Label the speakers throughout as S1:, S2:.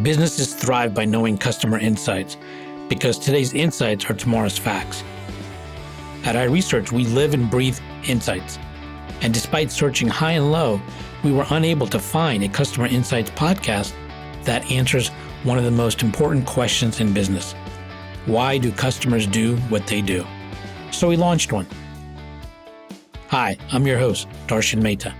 S1: Businesses thrive by knowing customer insights because today's insights are tomorrow's facts. At iResearch, we live and breathe insights. And despite searching high and low, we were unable to find a customer insights podcast that answers one of the most important questions in business. Why do customers do what they do? So we launched one. Hi, I'm your host, Darshan Mehta.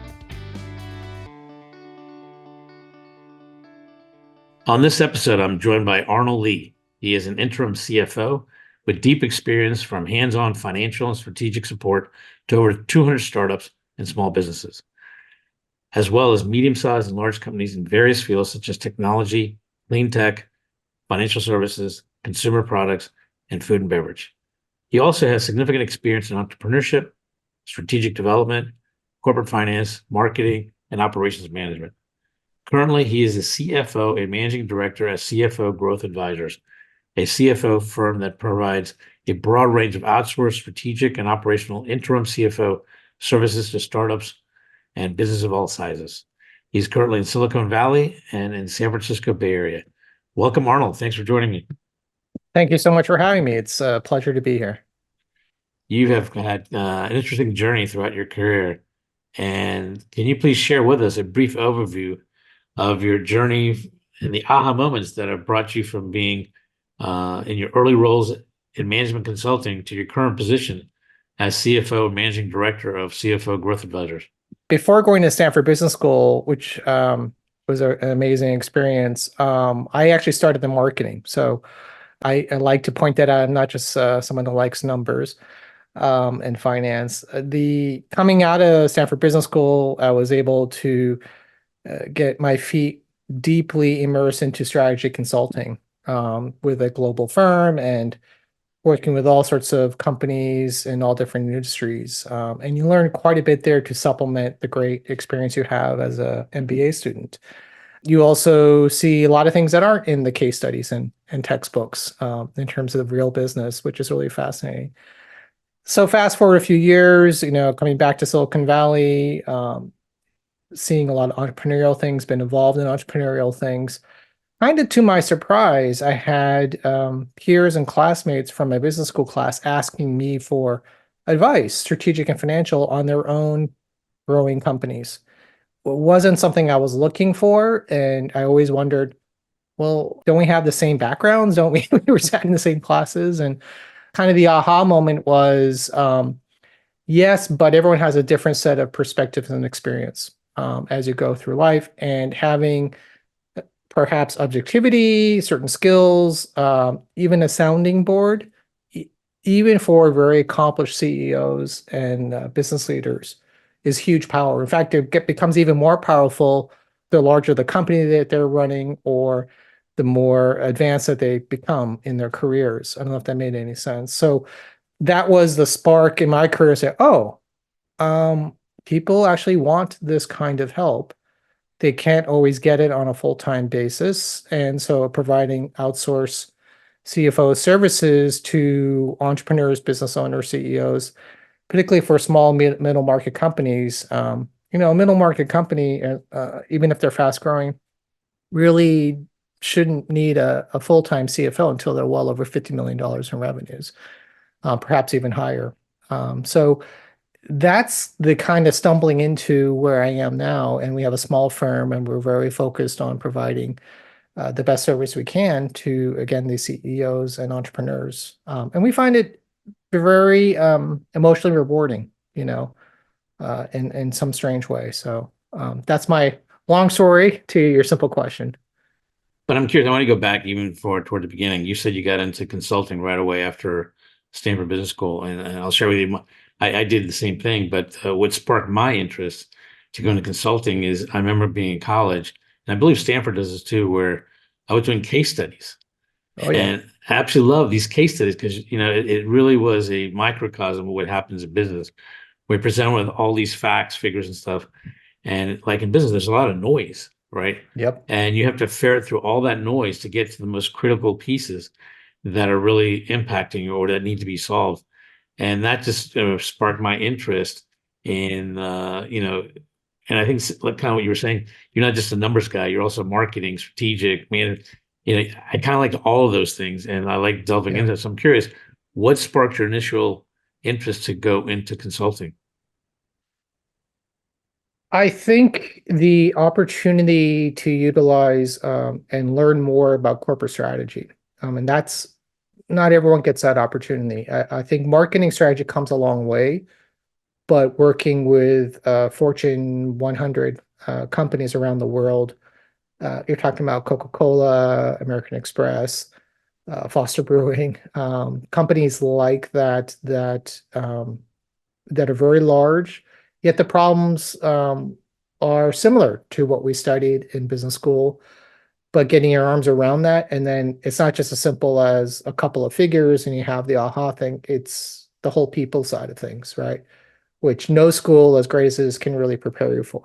S1: On this episode, I'm joined by Arnold Lee. He is an interim CFO with deep experience from hands-on financial and strategic support to over 200 startups and small businesses, as well as medium-sized and large companies in various fields such as technology, cleantech, financial services, consumer products, and food and beverage. He also has significant experience in entrepreneurship, strategic development, corporate finance, marketing, and operations management. Currently, he is the CFO and managing director at CFO Growth Advisors, a CFO firm that provides a broad range of outsourced strategic and operational interim CFO services to startups and businesses of all sizes. He's currently in Silicon Valley and in San Francisco Bay Area. Welcome, Arnold. Thanks for joining me.
S2: Thank you so much for having me. It's a pleasure to be here.
S1: You have had an interesting journey throughout your career. And can you please share with us a brief overview of your journey and the aha moments that have brought you from being in your early roles in management consulting to your current position as CFO and managing director of CFO Growth Advisors?
S2: Before going to Stanford Business School, which was an amazing experience, I actually started in marketing. So I like to point that out. I'm not just someone who likes numbers and finance. The coming out of Stanford Business School, I was able to get my feet deeply immersed into strategy consulting with a global firm and working with all sorts of companies in all different industries. And you learn quite a bit there to supplement the great experience you have as an MBA student. You also see a lot of things that aren't in the case studies and textbooks in terms of real business, which is really fascinating. So fast forward a few years, coming back to Silicon Valley, seeing a lot of entrepreneurial things, been involved in entrepreneurial things. Kind of to my surprise, I had peers and classmates from my business school class asking me for advice, strategic and financial, on their own growing companies. It wasn't something I was looking for, and I always wondered, well, don't we have the same backgrounds? Don't we? We were sat in the same classes, and kind of the aha moment was, yes, but everyone has a different set of perspectives and experience as you go through life, and having perhaps objectivity, certain skills, even a sounding board, even for very accomplished CEOs and business leaders, is huge power. In fact, it becomes even more powerful the larger the company that they're running or the more advanced that they become in their careers. I don't know if that made any sense. So that was the spark in my career to say, people actually want this kind of help. They can't always get it on a full-time basis. And so providing outsourced CFO services to entrepreneurs, business owners, CEOs, particularly for small middle market companies, a middle market company, even if they're fast growing, really shouldn't need a full-time CFO until they're well over $50 million in revenues, perhaps even higher. So that's the kind of stumbling into where I am now. And we have a small firm, and we're very focused on providing the best service we can to, again, these CEOs and entrepreneurs. And we find it very emotionally rewarding, in some strange way. So that's my long story to your simple question.
S1: But I'm curious, I want to go back even toward the beginning. You said you got into consulting right away after Stanford Business School, and I'll share with you, I did the same thing, but what sparked my interest to go into consulting is I remember being in college, and I believe Stanford does this too, where I was doing case studies.
S2: Oh, yeah.
S1: And I absolutely love these case studies because, it really was a microcosm of what happens in business. We present with all these facts, figures, and stuff. And like in business, there's a lot of noise, right?
S2: Yep.
S1: And you have to ferret through all that noise to get to the most critical pieces that are really impacting you or that need to be solved. And that just sparked my interest in, And I think like kind of what you were saying, you're not just a numbers guy, you're also marketing, strategic, man. I kind of like all of those things and I like delving
S2: Yeah.
S1: into it. So I'm curious, what sparked your initial interest to go into consulting?
S2: I think the opportunity to utilize and learn more about corporate strategy. And that's not everyone gets that opportunity. I think marketing strategy comes a long way, but working with Fortune 100 companies around the world, you're talking about Coca-Cola, American Express, Foster Brewing, companies like that are very large, yet the problems are similar to what we studied in business school. But getting your arms around that, and then it's not just as simple as a couple of figures and you have the aha thing. It's the whole people side of things, right? Which no school, as great as it is, can really prepare you for.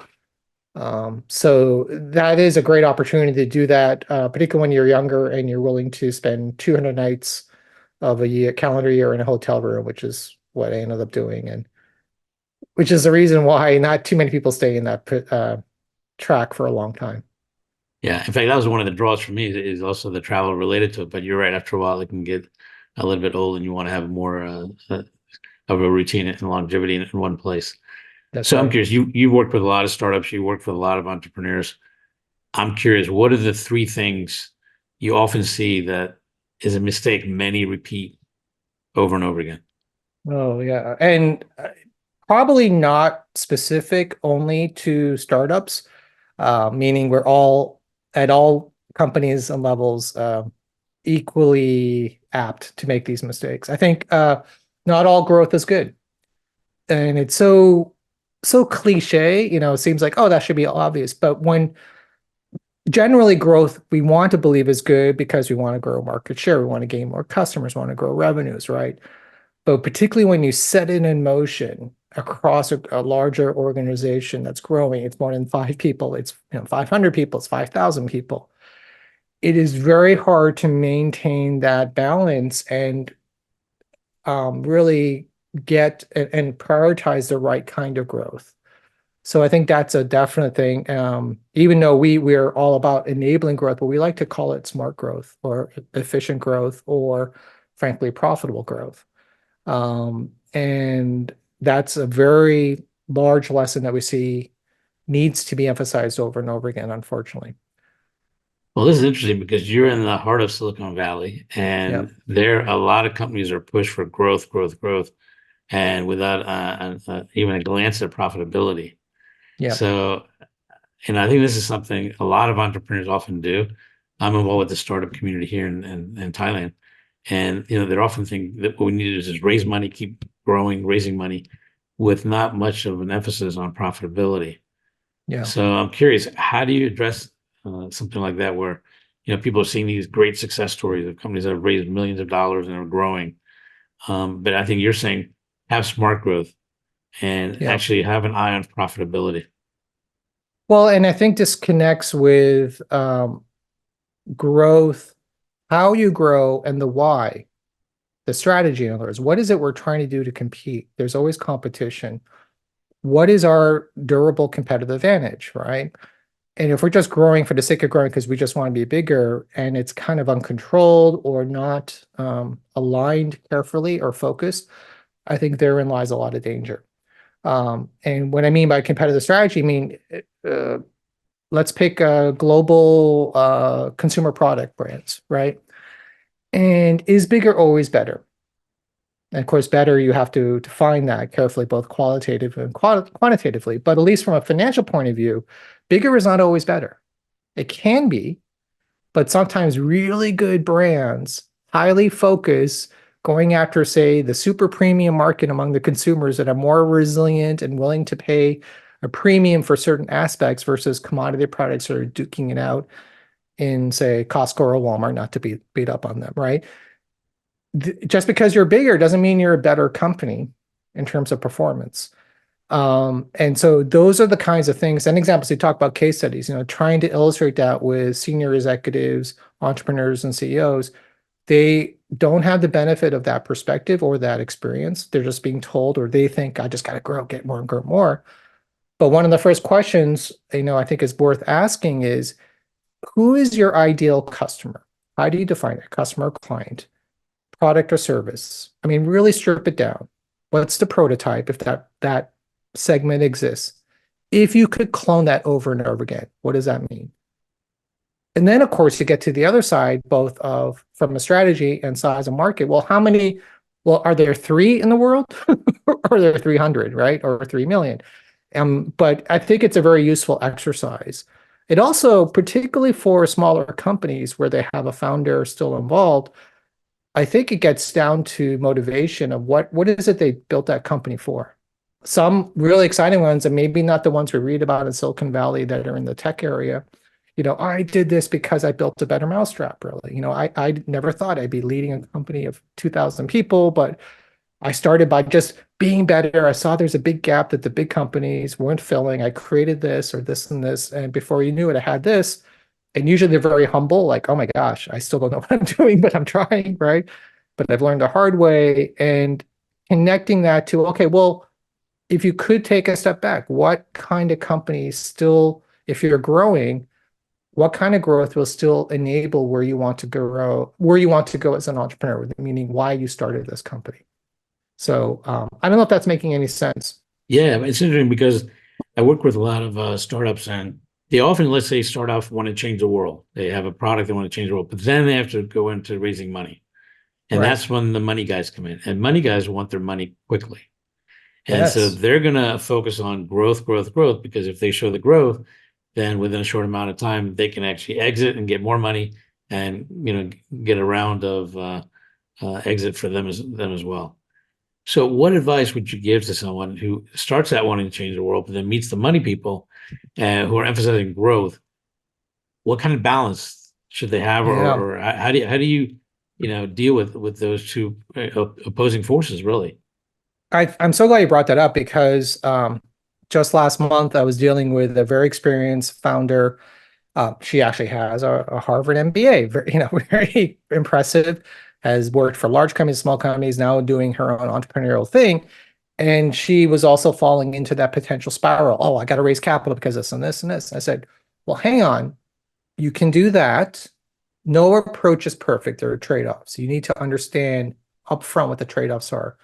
S2: So that is a great opportunity to do that, particularly when you're younger and you're willing to spend 200 nights of a year, calendar year in a hotel room, which is what I ended up doing. And which is the reason why not too many people stay in that track for a long time.
S1: Yeah, in fact, that was one of the draws for me is also the travel related to it. But you're right, after a while, it can get a little bit old and you want to have more of a routine and longevity in one place.
S2: That's
S1: So I'm
S2: right.
S1: curious, you worked with a lot of startups, you worked with a lot of entrepreneurs. I'm curious, what are the three things you often see that is a mistake many repeat over and over again?
S2: Oh, yeah. And probably not specific only to startups, meaning we're all at all companies and levels equally apt to make these mistakes. I think not all growth is good. And it's so cliche, it seems like, oh, that should be obvious. But when generally growth we want to believe is good because we want to grow market share, we want to gain more customers, want to grow revenues, right? But particularly when you set it in motion across a larger organization that's growing, it's more than 5 people, it's 500 people, it's 5,000 people. It is very hard to maintain that balance and really get and prioritize the right kind of growth. So I think that's a definite thing. Even though we're all about enabling growth, but we like to call it smart growth or efficient growth or frankly profitable growth. And that's a very large lesson that we see needs to be emphasized over and over again, unfortunately.
S1: Well, this is interesting because you're in the heart of Silicon Valley,
S2: Yeah,
S1: and there a lot of companies are pushed for growth, growth, growth, and without even a glance at profitability.
S2: yeah,
S1: So, and I think this is something a lot of entrepreneurs often do. I'm involved with the startup community here in Thailand, and they're often think that what we need to do is just raise money, keep growing, raising money, with not much of an emphasis on profitability.
S2: yeah.
S1: So I'm curious, how do you address something like that where people are seeing these great success stories of companies that have raised millions of dollars and are growing? But I think you're saying have smart growth and
S2: Yeah.
S1: actually have an eye on profitability.
S2: Well, and I think this connects with growth, how you grow and the why, the strategy, in other words. What is it we're trying to do to compete? There's always competition. What is our durable competitive advantage, right? And if we're just growing for the sake of growing because we just want to be bigger and it's kind of uncontrolled or not aligned carefully or focused, I think therein lies a lot of danger. And what I mean by competitive strategy, I mean, uh, let's pick global consumer product brands, right? And is bigger always better? And of course, better, you have to define that carefully, both qualitatively and quantitatively. But at least from a financial point of view, bigger is not always better. It can be, but sometimes really good brands, highly focused, going after, say, the super premium market among the consumers that are more resilient and willing to pay a premium for certain aspects versus commodity products that are duking it out in, say, Costco or Walmart, not to beat up on them, right? Just because you're bigger doesn't mean you're a better company in terms of performance. And so those are the kinds of things and examples. You talk about case studies, trying to illustrate that with senior executives, entrepreneurs, and CEOs. They don't have the benefit of that perspective or that experience. They're just being told, or they think, I just got to grow, get more and grow more. But one of the first questions, I think is worth asking is, who is your ideal customer? How do you define it? Customer or client, product or service? I mean, really strip it down. What's the prototype if that segment exists? If you could clone that over and over again, what does that mean? And then, of course, you get to the other side, both of from a strategy and size of market. Well, are there three in the world? Or are there 300, right? Or 3 million? But I think it's a very useful exercise. It also, particularly for smaller companies where they have a founder still involved, I think it gets down to motivation of what is it they built that company for. Some really exciting ones, and maybe not the ones we read about in Silicon Valley that are in the tech area. I did this because I built a better mousetrap, really. I never thought I'd be leading a company of 2,000 people, but I started by just being better. I saw there's a big gap that the big companies weren't filling. I created this or this and this. And before you knew it, I had this. And usually they're very humble, like, oh my gosh, I still don't know what I'm doing, but I'm trying, right? But I've learned the hard way. And connecting that to, okay, well, if you could take a step back, what kind of companies still, if you're growing, what kind of growth will still enable where you want to grow, where you want to go as an entrepreneur, meaning why you started this company. So I don't know if that's making any sense.
S1: Yeah, it's interesting because I work with a lot of startups, and they often, let's say, start off want to change the world. They have a product they want to change the world, but then they have to go into raising money. And
S2: Right.
S1: that's when the money guys come in. And money guys want their money quickly. And so
S2: Yes.
S1: they're going to focus on growth, growth, growth, because if they show the growth, then within a short amount of time, they can actually exit and get more money and, get a round of exit for them as well. So what advice would you give to someone who starts out wanting to change the world, but then meets the money people who are emphasizing growth? What kind of balance should they have,
S2: Yeah.
S1: or how do you deal with those two opposing forces, really?
S2: I'm so glad you brought that up because just last month I was dealing with a very experienced founder. She actually has a Harvard MBA, very impressive, has worked for large companies, small companies, now doing her own entrepreneurial thing. And she was also falling into that potential spiral. Oh, I got to raise capital because this and this and this. I said, well, hang on. You can do that. No approach is perfect. There are trade-offs. You need to understand upfront what the trade-offs are.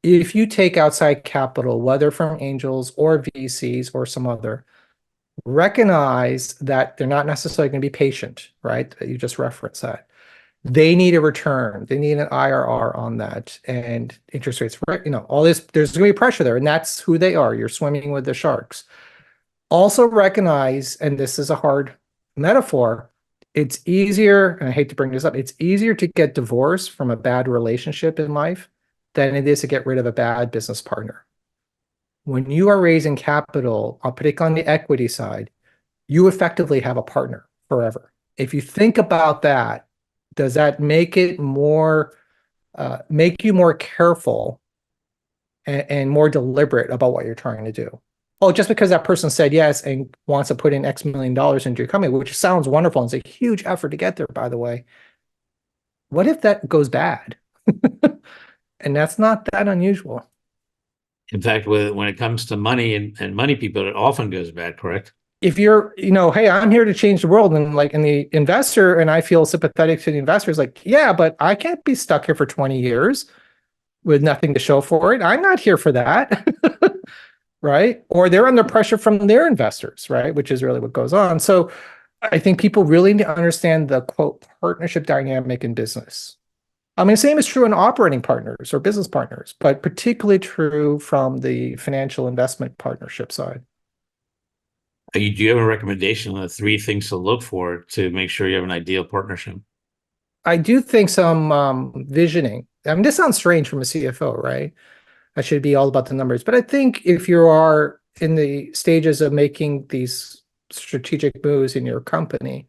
S2: If you take outside capital, whether from angels or VCs or some other, recognize that they're not necessarily going to be patient, right? You just referenced that. They need a return. They need an IRR on that and interest rates, all this, there's going to be pressure there, and that's who they are. You're swimming with the sharks. Also recognize, and this is a hard metaphor, it's easier, and I hate to bring this up, it's easier to get divorced from a bad relationship in life than it is to get rid of a bad business partner. When you are raising capital, particularly on the equity side, you effectively have a partner forever. If you think about that, does that make it make you more careful and more deliberate about what you're trying to do? Oh, just because that person said yes and wants to put in X million dollars into your company, which sounds wonderful and it's a huge effort to get there, by the way. What if that goes bad? And that's not that unusual.
S1: In fact, when it comes to money and money people, it often goes bad, correct?
S2: If you're, hey, I'm here to change the world, and like in the investor, and I feel sympathetic to the investors, like, yeah, but I can't be stuck here for 20 years with nothing to show for it. I'm not here for that. Right? Or they're under pressure from their investors, right? Which is really what goes on. So I think people really need to understand the quote partnership dynamic in business. I mean, the same is true in operating partners or business partners, but particularly true from the financial investment partnership side.
S1: Do you have a recommendation on the three things to look for to make sure you have an ideal partnership?
S2: I do think some visioning. I mean, this sounds strange from a CFO, right? I should be all about the numbers. But I think if you are in the stages of making these strategic moves in your company,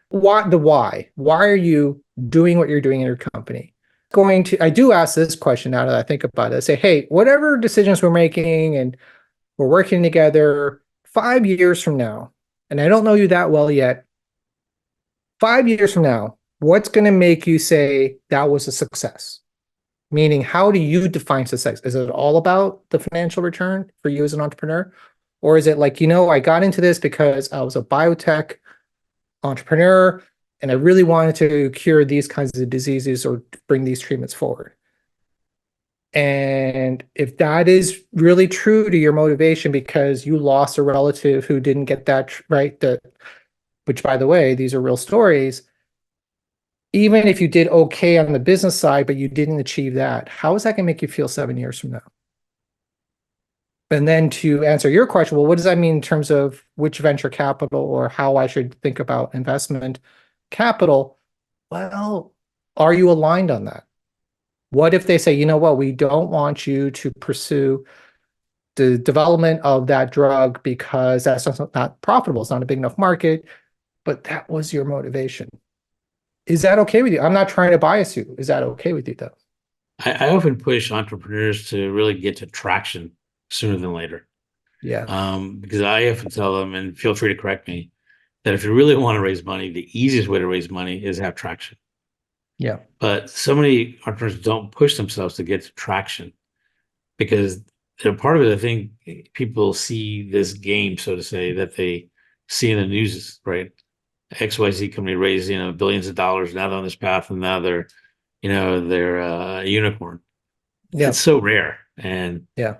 S2: why? Why are you doing what you're doing in your company? I do ask this question now that I think about it. I say, hey, whatever decisions we're making and we're working together 5 years from now, and I don't know you that well yet, 5 years from now, what's going to make you say that was a success? Meaning, how do you define success? Is it all about the financial return for you as an entrepreneur? Or is it like, I got into this because I was a biotech entrepreneur and I really wanted to cure these kinds of diseases or bring these treatments forward? And if that is really true to your motivation because you lost a relative who didn't get that right, which by the way, these are real stories, even if you did okay on the business side, but you didn't achieve that, how is that going to make you feel 7 years from now? And then to answer your question, well, what does that mean in terms of which venture capital or how I should think about investment capital? Well, are you aligned on that? What if they say, you know what, we don't want you to pursue the development of that drug because that's not profitable, it's not a big enough market, but that was your motivation. Is that okay with you? I'm not trying to bias you. Is that okay with you though?
S1: I often push entrepreneurs to really get to traction sooner than later.
S2: Yeah,
S1: Because I often tell them, and feel free to correct me, that if you really want to raise money, the easiest way to raise money is have traction.
S2: yeah,
S1: But so many entrepreneurs don't push themselves to get to traction because they're part of it. I think people see this game, so to say, that they see in the news, right? XYZ company raised, billions of dollars. Now they're on this path, and now they're a unicorn.
S2: yeah,
S1: It's so rare. And
S2: yeah,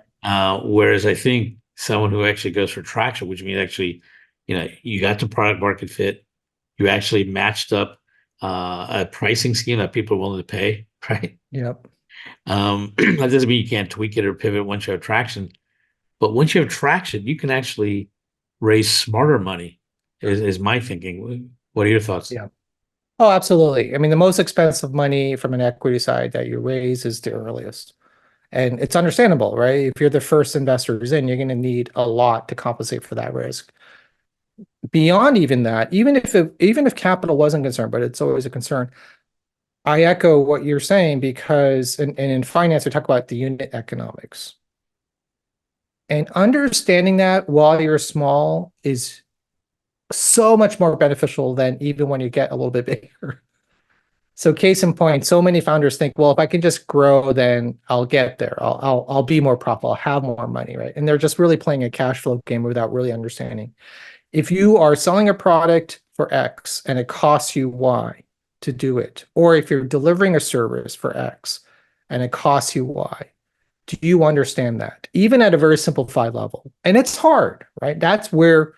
S1: whereas I think someone who actually goes for traction, which means actually, you got the product market fit, you actually matched up a pricing scheme that people are willing to pay, right?
S2: yeah,
S1: That doesn't mean you can't tweak it or pivot once you have traction, but once you have traction, you can actually raise smarter money, is my thinking. What are your thoughts?
S2: yeah. Oh, absolutely. I mean, the most expensive money from an equity side that you raise is the earliest. And it's understandable, right? If you're the first investors in, you're going to need a lot to compensate for that risk. Beyond even that, even if capital wasn't concerned, but it's always a concern. I echo what you're saying because and in finance, we talk about the unit economics. And understanding that while you're small is so much more beneficial than even when you get a little bit bigger. So case in point, so many founders think, well, if I can just grow, then I'll get there. I'll be more profitable. I'll have more money, right? And they're just really playing a cash flow game without really understanding. If you are selling a product for X and it costs you Y to do it, or if you're delivering a service for X and it costs you Y, do you understand that? Even at a very simplified level. And it's hard, right? That's where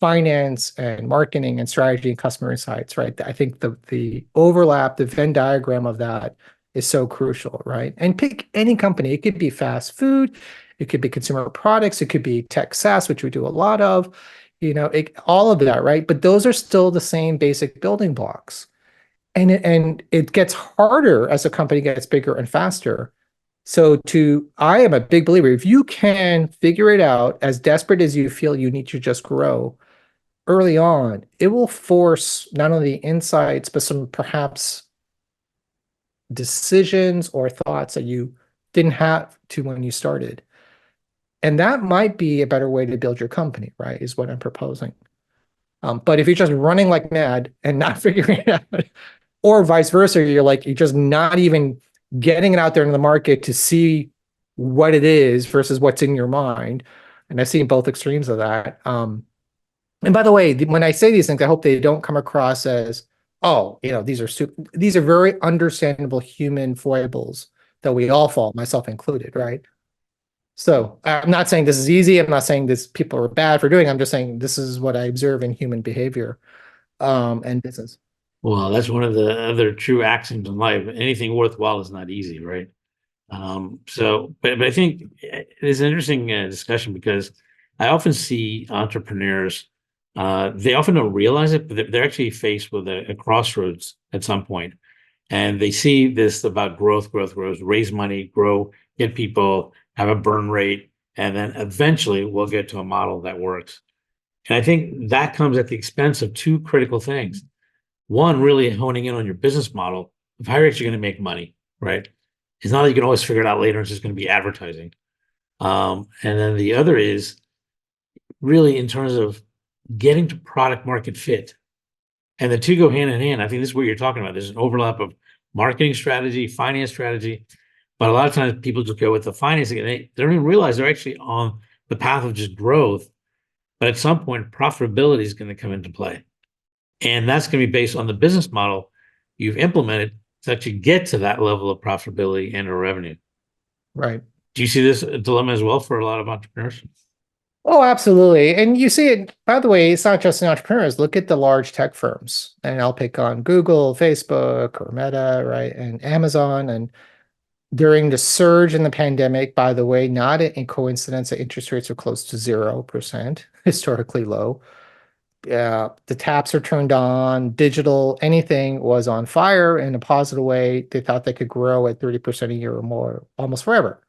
S2: finance and marketing and strategy and customer insights, right? I think the overlap, the Venn diagram of that is so crucial, right? And pick any company. It could be fast food, it could be consumer products, it could be tech SaaS, which we do a lot of, all of that, right? But those are still the same basic building blocks. And it gets harder as a company gets bigger and faster. So I am a big believer, if you can figure it out, as desperate as you feel you need to just grow early on, it will force not only insights, but some perhaps decisions or thoughts that you didn't have to when you started. And that might be a better way to build your company, right? Is what I'm proposing. But if you're just running like mad and not figuring it out, or vice versa, you're just not even getting it out there in the market to see what it is versus what's in your mind. And I've seen both extremes of that. And by the way, when I say these things, I hope they don't come across as, oh, these are very understandable human foibles that we all fall, myself included, right? So I'm not saying this is easy. I'm not saying this people are bad for doing. I'm just saying this is what I observe in human behavior, and business.
S1: Well, that's one of the other true axioms in life. Anything worthwhile is not easy, right? But I think it's an interesting discussion because I often see entrepreneurs, they often don't realize it, but they're actually faced with a crossroads at some point. And they see this about growth, raise money, grow, get people, have a burn rate, and then eventually we'll get to a model that works. And I think that comes at the expense of two critical things. One, really honing in on your business model of how you're actually going to make money, right? It's not that you can always figure it out later. It's just going to be advertising. And then the other is really in terms of getting to product market fit. And the two go hand in hand. I think this is what you're talking about. There's an overlap of marketing strategy, finance strategy, but a lot of times people just go with the financing and they don't even realize they're actually on the path of just growth But at some point, profitability is going to come into play. And that's going to be based on the business model you've implemented to actually get to that level of profitability and or revenue.
S2: Right.
S1: Do you see this dilemma as well for a lot of entrepreneurs?
S2: Oh, absolutely. And you see it, by the way, it's not just in entrepreneurs. Look at the large tech firms. And I'll pick on Google, Facebook, or Meta, right? And Amazon. And during the surge in the pandemic, by the way, not a coincidence that interest rates are close to 0%, historically low. The taps are turned on, digital, anything was on fire in a positive way. They thought they could grow at 30% a year or more almost forever.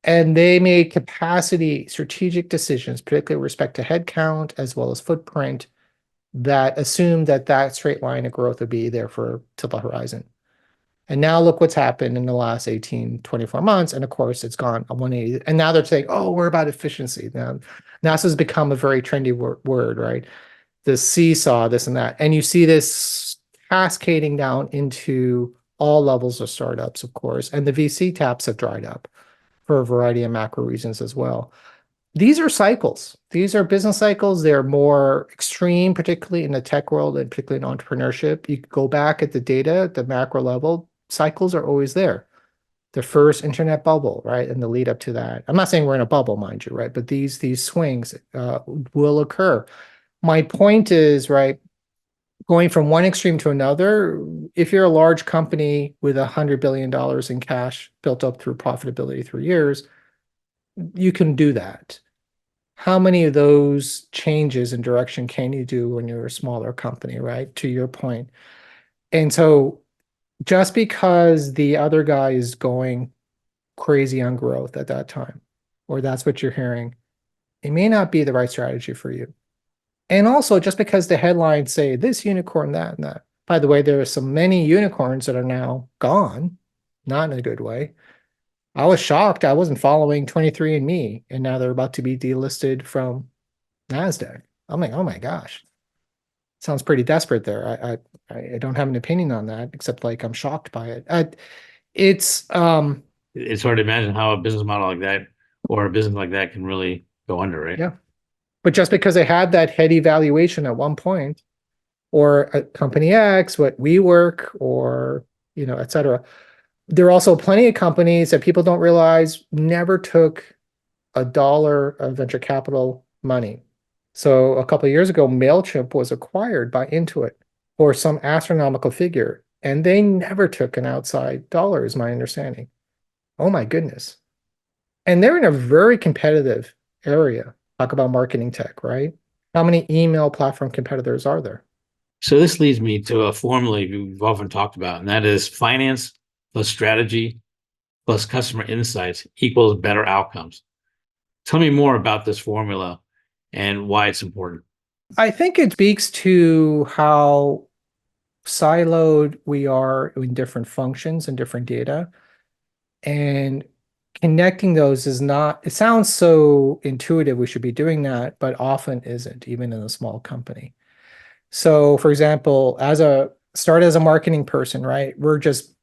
S2: And they made capacity strategic decisions, particularly with respect to headcount as well as footprint, that assumed that that straight line of growth would be there for till the horizon. And now look what's happened in the last 18, 24 months. And of course, it's gone 180. And now they're saying, oh, we're about efficiency. Now, NASA's become a very trendy word, right? The seesaw, this and that. And you see this cascading down into all levels of startups, of course. And the VC taps have dried up for a variety of macro reasons as well. These are cycles. These are business cycles. They're more extreme, particularly in the tech world and particularly in entrepreneurship. You go back at the data, at the macro level, cycles are always there. The first internet bubble, right? And the lead up to that. I'm not saying we're in a bubble, mind you, right? But these swings will occur. My point is, right, going from one extreme to another, if you're a large company with $100 billion in cash built up through profitability through years, you can do that. How many of those changes in direction can you do when you're a smaller company, right? To your point. And so just because the other guy is going crazy on growth at that time, or that's what you're hearing, it may not be the right strategy for you. And also, just because the headlines say this unicorn, that, and that. By the way, there are so many unicorns that are now gone, not in a good way. I was shocked. I wasn't following 23andMe, and now they're about to be delisted from NASDAQ. I'm like, oh my gosh. Sounds pretty desperate there. I don't have an opinion on that, except like I'm shocked by it. It's
S1: It's hard to imagine how a business model like that or a business like that can really go under, right?
S2: yeah. But just because they had that heady valuation at one point, or a company X, what WeWork, or et cetera. There are also plenty of companies that people don't realize never took $1 of venture capital money. So a couple of years ago, MailChimp was acquired by Intuit for some astronomical figure, and they never took an outside dollar, is my understanding. Oh my goodness. And they're in a very competitive area. Talk about marketing tech, right? How many email platform competitors are there?
S1: So this leads me to a formula we've often talked about, and that is finance plus strategy plus customer insights equals better outcomes. Tell me more about this formula and why it's important.
S2: I think it speaks to how siloed we are in different functions and different data. And connecting those is not, it sounds so intuitive, we should be doing that, but often isn't, even in a small company. So for example, start as a marketing person, right? We're just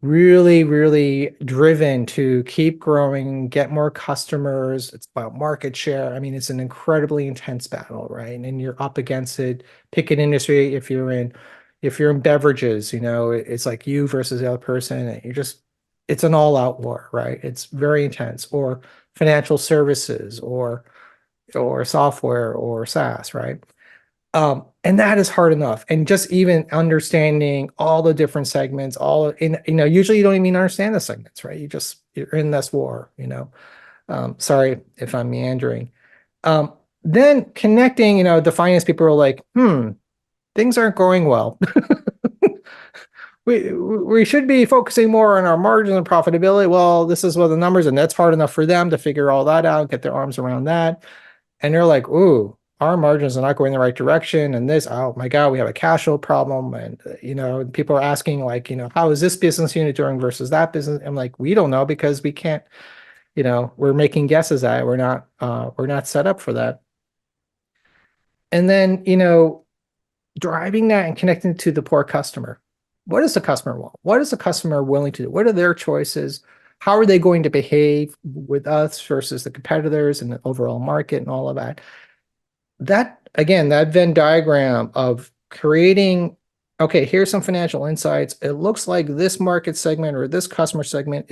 S2: really, really driven to keep growing, get more customers. It's about market share. I mean, it's an incredibly intense battle, right? And you're up against it. Pick an industry. If you're in beverages, it's like you versus the other person. And it's an all-out war, right? It's very intense. Or financial services, or software, or SaaS, right? And that is hard enough. And just even understanding all the different segments, usually you don't even understand the segments, right? You're in this war, sorry if I'm meandering. Then connecting, the finance people are like, things aren't going well. We should be focusing more on our margins and profitability. Well, this is what the numbers, and that's hard enough for them to figure all that out, get their arms around that. And they're like, ooh, our margins are not going in the right direction. And this, oh my God, we have a cash flow problem. And, people are asking like, how is this business unit doing versus that business? I'm like, we don't know because we can't, we're making guesses at it. We're not set up for that. And then, driving that and connecting to the poor customer. What does the customer want? What is the customer willing to do? What are their choices? How are they going to behave with us versus the competitors and the overall market and all of that? that again, that Venn diagram of creating, okay, here's some financial insights. It looks like this market segment or this customer segment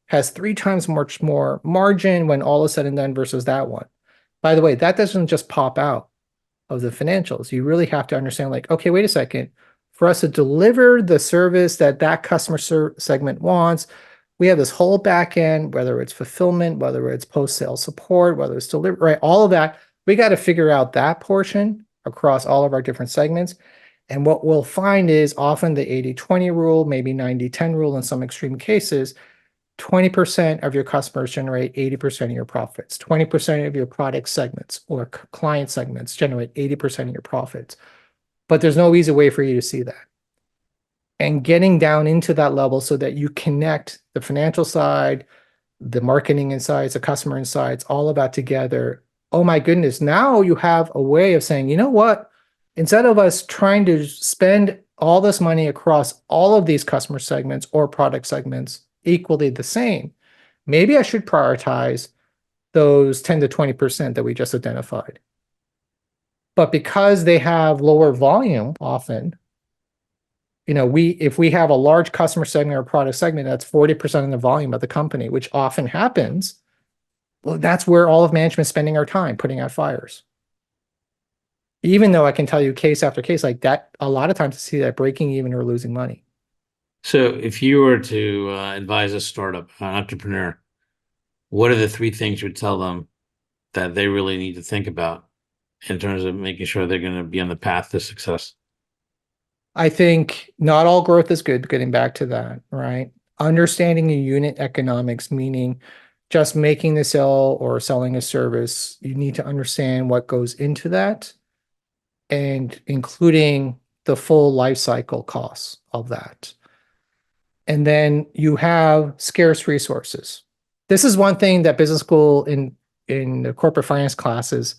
S2: has 3 times much more margin when all is said and done versus that one. By the way, that doesn't just pop out of the financials. You really have to understand, like, okay, wait a second. For us to deliver the service that that customer segment wants, we have this whole back end, whether it's fulfillment, whether it's post-sale support, whether it's delivery, right? All of that, we got to figure out that portion across all of our different segments. And what we'll find is often the 80-20 rule, maybe 90-10 rule in some extreme cases. 20% of your customers generate 80% of your profits. 20% of your product segments or client segments generate 80% of your profits. But there's no easy way for you to see that. And getting down into that level so that you connect the financial side, the marketing insights, the customer insights, all of that together. Oh my goodness, now you have a way of saying, you know what? Instead of us trying to spend all this money across all of these customer segments or product segments equally the same, maybe I should prioritize those 10 to 20% that we just identified. But because they have lower volume often, if we have a large customer segment or product segment, that's 40% of the volume of the company, which often happens. Well, that's where all of management is spending our time putting out fires. Even though I can tell you case after case like that, a lot of times I see that breaking even or losing money.
S1: So if you were to advise a startup, an entrepreneur, what are the 3 things you would tell them that they really need to think about in terms of making sure they're going to be on the path to success?
S2: I think not all growth is good, getting back to that, right? Understanding the unit economics, meaning just making the sale or selling a service, you need to understand what goes into that and including the full life cycle costs of that. And then you have scarce resources. This is one thing that business school in the corporate finance classes,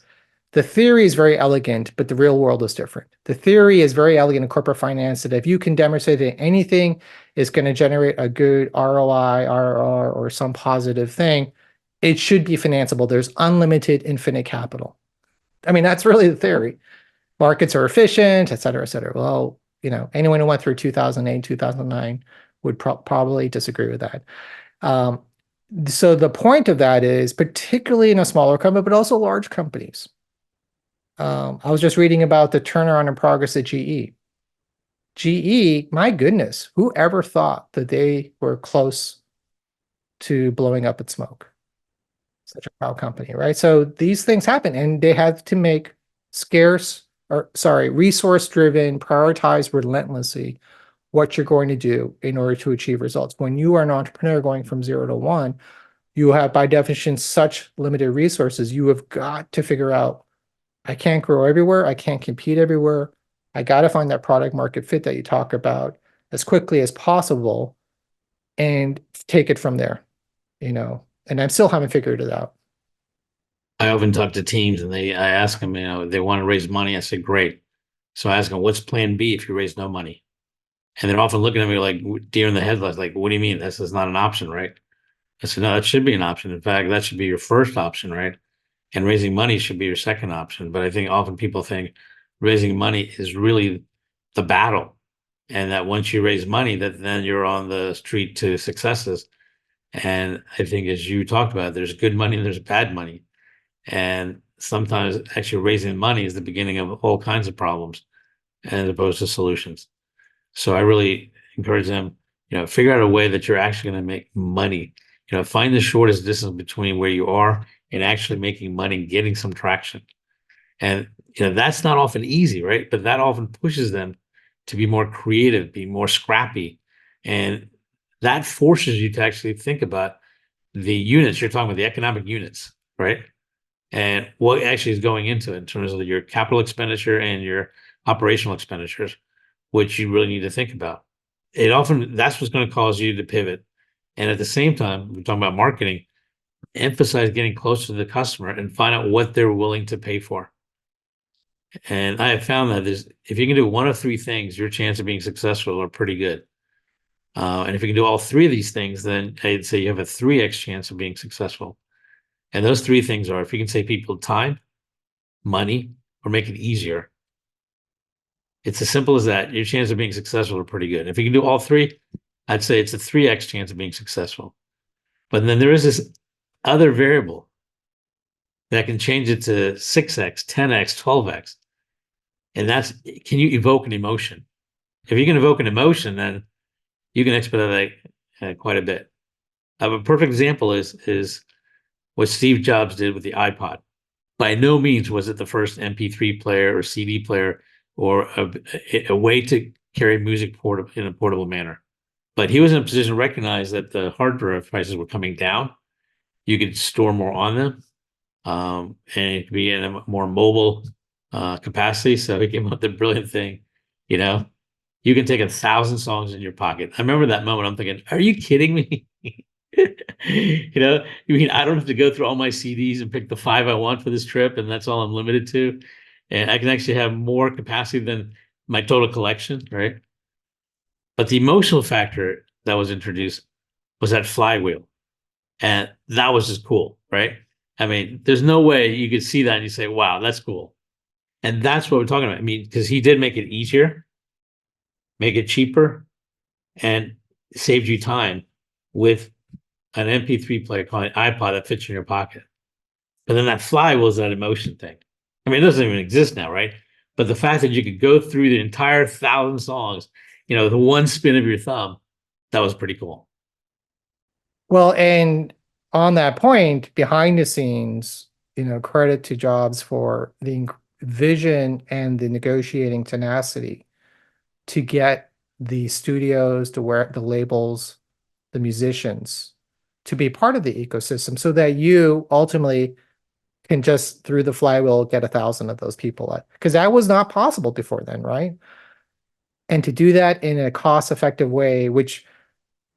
S2: the theory is very elegant, but the real world is different. The theory is very elegant in corporate finance that if you can demonstrate that anything is going to generate a good ROI, RR, or some positive thing, it should be financeable. There's unlimited infinite capital. I mean, that's really the theory. Markets are efficient, et cetera, et cetera. Well, anyone who went through 2008, 2009 would probably disagree with that. So the point of that is, particularly in a smaller company, but also large companies. I was just reading about the turnaround in progress at GE. GE, my goodness, who ever thought that they were close to blowing up in smoke? Such a proud company, right? So these things happen, and they have to make resource-driven, prioritize relentlessly what you're going to do in order to achieve results. When you are an entrepreneur going from 0 to 1, you have, by definition, such limited resources. You have got to figure out, I can't grow everywhere. I can't compete everywhere. I got to find that product market fit that you talk about as quickly as possible and take it from there, and I still haven't figured it out.
S1: I often talk to teams and I ask them, they want to raise money. I say, great. So I ask them, what's plan B if you raise no money? And they're often looking at me like deer in the headlights, like, what do you mean? This is not an option, right? I said, no, that should be an option. In fact, that should be your first option, right? And raising money should be your second option. But I think often people think raising money is really the battle. And that once you raise money, that then you're on the street to successes. And I think as you talked about, there's good money and there's bad money. And sometimes actually raising money is the beginning of all kinds of problems as opposed to solutions. So I really encourage them, figure out a way that you're actually going to make money. Find the shortest distance between where you are and actually making money, getting some traction. And, that's not often easy, right? But that often pushes them to be more creative, be more scrappy. And that forces you to actually think about the units you're talking about, the economic units, right? And what actually is going into it in terms of your capital expenditure and your operational expenditures, which you really need to think about. That's what's going to cause you to pivot. And at the same time, we're talking about marketing, emphasize getting closer to the customer and find out what they're willing to pay for. And I have found that if you can do one of 3 things, your chance of being successful are pretty good. And if you can do all 3 of these things, then I'd say you have a 3x chance of being successful. And those 3 things are, if you can save people time, money, or make it easier. It's as simple as that. Your chance of being successful are pretty good. If you can do all three, I'd say it's a 3x chance of being successful. But then there is this other variable that can change it to 6x, 10x, 12x. And that's, can you evoke an emotion? If you can evoke an emotion, then you can expedite quite a bit. A perfect example is what Steve Jobs did with the iPod. By no means was it the first MP3 player or CD player or a way to carry music in a portable manner. But he was in a position to recognize that the hard drive prices were coming down. You could store more on them, and it could be in a more mobile capacity. So he came up with the brilliant thing, you know, you can take 1,000 songs in your pocket. I remember that moment. I'm thinking, are you kidding me? You mean I don't have to go through all my CDs and pick the 5 I want for this trip, and that's all I'm limited to, and I can actually have more capacity than my total collection, right? But the emotional factor that was introduced was that flywheel, and that was just cool, right? I mean, there's no way you could see that and you say, "Wow, that's cool," and that's what we're talking about. I mean, because he did make it easier, make it cheaper, and saved you time with an MP3 player called an iPod that fits in your pocket. But then that flywheel is that emotion thing. I mean, it doesn't even exist now, right? But the fact that you could go through the entire 1,000 songs, the one spin of your thumb, that was pretty cool.
S2: Well, and on that point, behind the scenes, credit to Jobs for the vision and the negotiating tenacity to get the studios, to where the labels, the musicians to be part of the ecosystem so that you ultimately can just through the flywheel get 1,000 of those people, because that was not possible before then, right? And to do that in a cost-effective way, which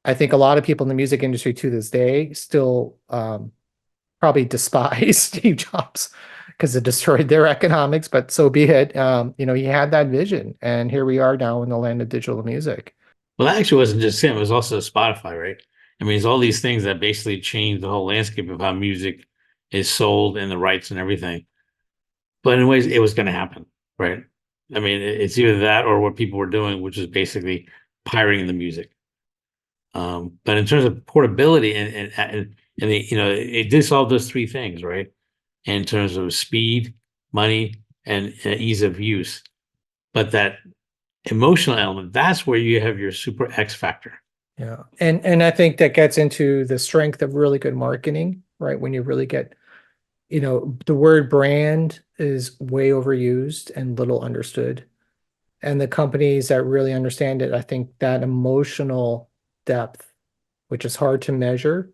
S2: I think a lot of people in the music industry to this day still probably despise Steve Jobs because it destroyed their economics, but so be it. He had that vision, and here we are now in the land of digital music.
S1: Well, that actually wasn't just him, it was also Spotify, right? I mean, it's all these things that basically changed the whole landscape of how music is sold and the rights and everything. But in ways, it was going to happen, right? I mean, it's either that or what people were doing, which is basically pirating the music. But in terms of portability it did solve those three things, right? In terms of speed, money, and ease of use. But that emotional element, that's where you have your super X factor.
S2: Yeah. And I think that gets into the strength of really good marketing, right? When you really get, the word brand is way overused and little understood. And the companies that really understand it, I think that emotional depth, which is hard to measure,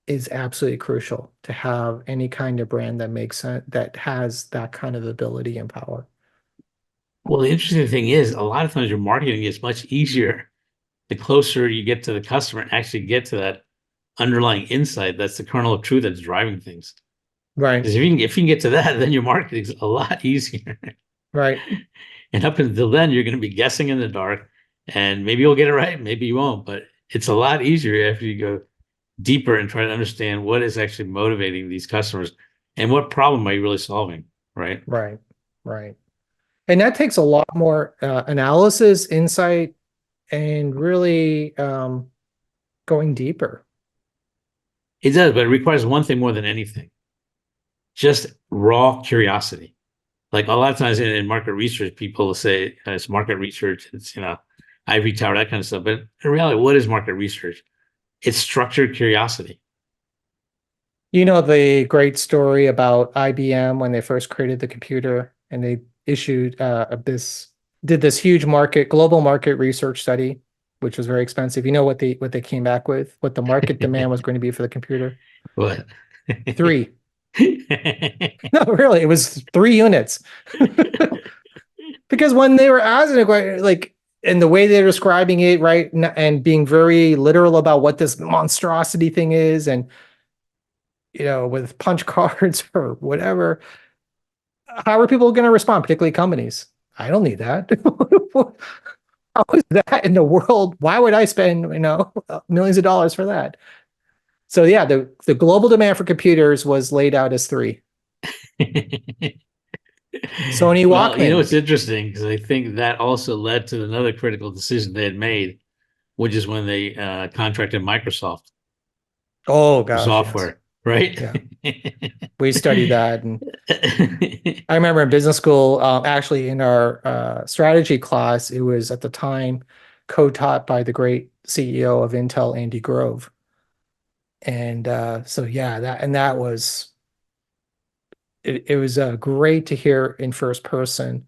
S2: is absolutely crucial to have any kind of brand that makes sense, that has that kind of ability and power.
S1: Well, the interesting thing is, a lot of times your marketing is much easier the closer you get to the customer and actually get to that underlying insight. That's the kernel of truth that's driving things.
S2: Right.
S1: Because if you can get to that, then your marketing's a lot easier.
S2: Right.
S1: And up until then, you're going to be guessing in the dark, and maybe you'll get it right, maybe you won't. But it's a lot easier after you go deeper and try to understand what is actually motivating these customers and what problem are you really solving, right?
S2: Right. Right. And that takes a lot more analysis, insight, and really going deeper.
S1: It does, but it requires one thing more than anything, just raw curiosity. Like a lot of times in market research, people will say it's market research, it's, ivory tower, that kind of stuff. But in reality, what is market research? It's structured curiosity.
S2: You know the great story about IBM when they first created the computer and they issued did this huge global market research study, which was very expensive. You know what they came back with, what the market demand was going to be for the computer?
S1: What?
S2: 3. No, really, it was 3 units. Because when they were asking like, and the way they're describing it, right, and being very literal about what this monstrosity thing is, and with punch cards or whatever, how are people going to respond, particularly companies? I don't need that. How is that in the world? Why would I spend, millions of dollars for that? So yeah, the global demand for computers was laid out as 3. Sony
S1: Well, you know,
S2: Walkman.
S1: it's interesting because I think that also led to another critical decision they had made, which is when they contracted Microsoft
S2: Oh
S1: for
S2: gosh, yes.
S1: software, right?
S2: Yeah. We studied that. And I remember in business school, actually in our strategy class, it was at the time co-taught by the great CEO of Intel, Andy Grove. And so yeah, that was it was great to hear in first person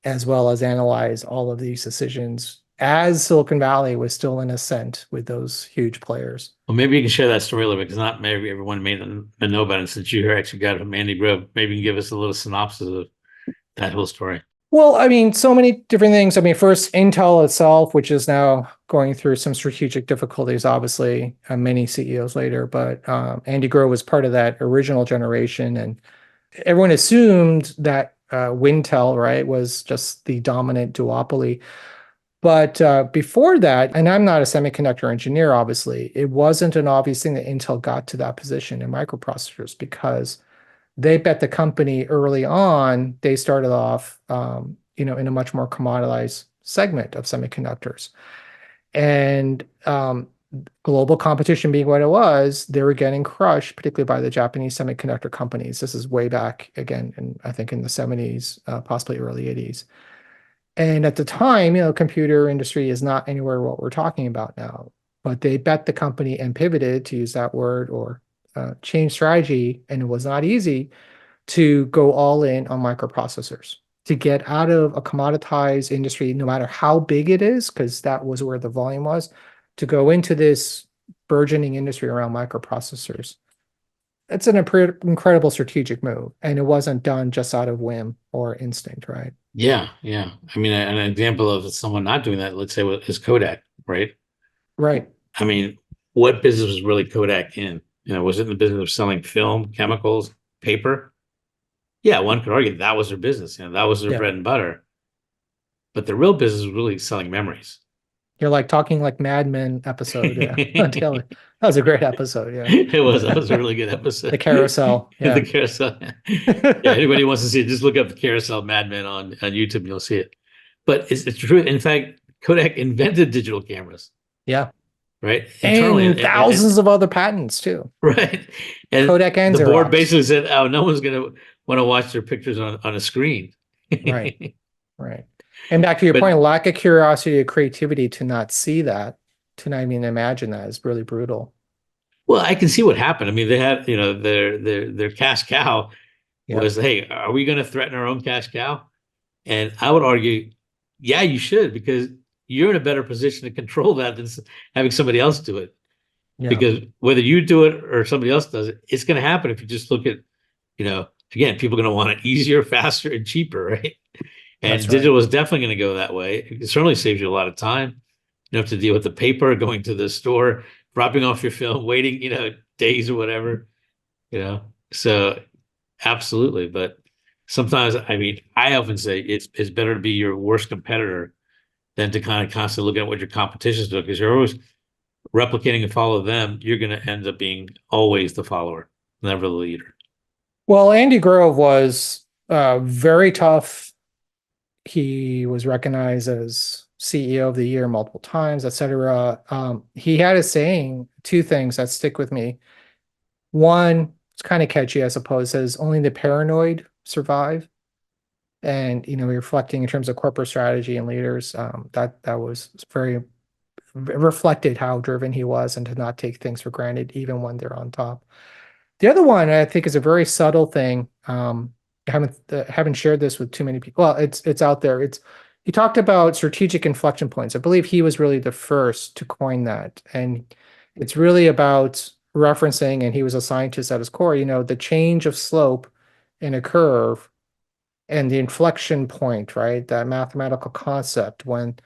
S2: as well as analyze all of these decisions as Silicon Valley was still in ascent with those huge players.
S1: Well, maybe you can share that story a little bit because not maybe everyone may not know about it. Since you actually got it from Andy Grove, maybe you can give us a little synopsis of that whole story.
S2: Well, I mean, so many different things. I mean, first, Intel itself, which is now going through some strategic difficulties, obviously, many CEOs later, but Andy Grove was part of that original generation. And everyone assumed that Wintel, right, was just the dominant duopoly. But before that, and I'm not a semiconductor engineer, obviously, it wasn't an obvious thing that Intel got to that position in microprocessors because they bet the company early on. They started off, in a much more commoditized segment of semiconductors, and global competition being what it was, they were getting crushed, particularly by the Japanese semiconductor companies. This is way back again, and I think in the 70s, possibly early 80s. And at the time, computer industry is not anywhere what we're talking about now. But they bet the company and pivoted, to use that word, or change strategy, and it was not easy to go all in on microprocessors, to get out of a commoditized industry, no matter how big it is, because that was where the volume was, to go into this burgeoning industry around microprocessors. It's an incredible strategic move, and it wasn't done just out of whim or instinct, right?
S1: Yeah, yeah. I mean, an example of someone not doing that, let's say, is Kodak, right?
S2: Right.
S1: I mean, what business was really Kodak in? You know, was it in the business of selling film, chemicals, paper? Yeah, one could argue that was their business. You know, that was their
S2: Yeah.
S1: bread and butter. But the real business was really selling memories.
S2: You're like talking like Mad Men episode. Yeah. Taylor. That was a great episode. Yeah.
S1: It was. That was a really good
S2: The
S1: episode.
S2: carousel.
S1: The
S2: Yeah.
S1: carousel. Yeah, anybody wants to see it, just look up the carousel Mad Men on YouTube and you'll see it. But it's true. In fact, Kodak invented digital cameras,
S2: Yeah.
S1: right? Internally,
S2: And thousands of other patents too.
S1: right. And
S2: Kodak and
S1: the board
S2: Xerox.
S1: basically said, "Oh, no one's going to want to watch their pictures on a screen."
S2: Right. Right. And back to your
S1: But
S2: point, lack of curiosity or creativity to not see that, to not even imagine that is really brutal.
S1: well, I can see what happened. I mean, they had, you know, their cash cow
S2: Yep.
S1: was, hey, are we going to threaten our own cash cow? And I would argue, yeah, you should, because you're in a better position to control that than having somebody else do it.
S2: Yeah.
S1: Because whether you do it or somebody else does it, it's going to happen if you just look at, you know, again, people are going to want it easier, faster, and cheaper, right? And
S2: That's right.
S1: digital is definitely going to go that way. It certainly saves you a lot of time. You don't have to deal with the paper, going to the store, dropping off your film, waiting, you know, days or whatever, you know. So absolutely. But sometimes, I mean, I often say it's better to be your worst competitor than to kind of constantly look at what your competition's doing, because you're always replicating and follow them. You're going to end up being always the follower, never the leader.
S2: Well, Andy Grove was very tough. He was recognized as CEO of the year multiple times, et cetera. He had a saying, two things that stick with me. One, it's kind of catchy, I suppose, says only the paranoid survive. And reflecting in terms of corporate strategy and leaders, that was very reflected how driven he was and to not take things for granted, even when they're on top. The other one I think is a very subtle thing. I haven't shared this with too many people. Well, it's out there. He talked about strategic inflection points. I believe he was really the first to coin that, and it's really about referencing. And he was a scientist at his core. The change of slope in a curve and the inflection point, right? That mathematical concept when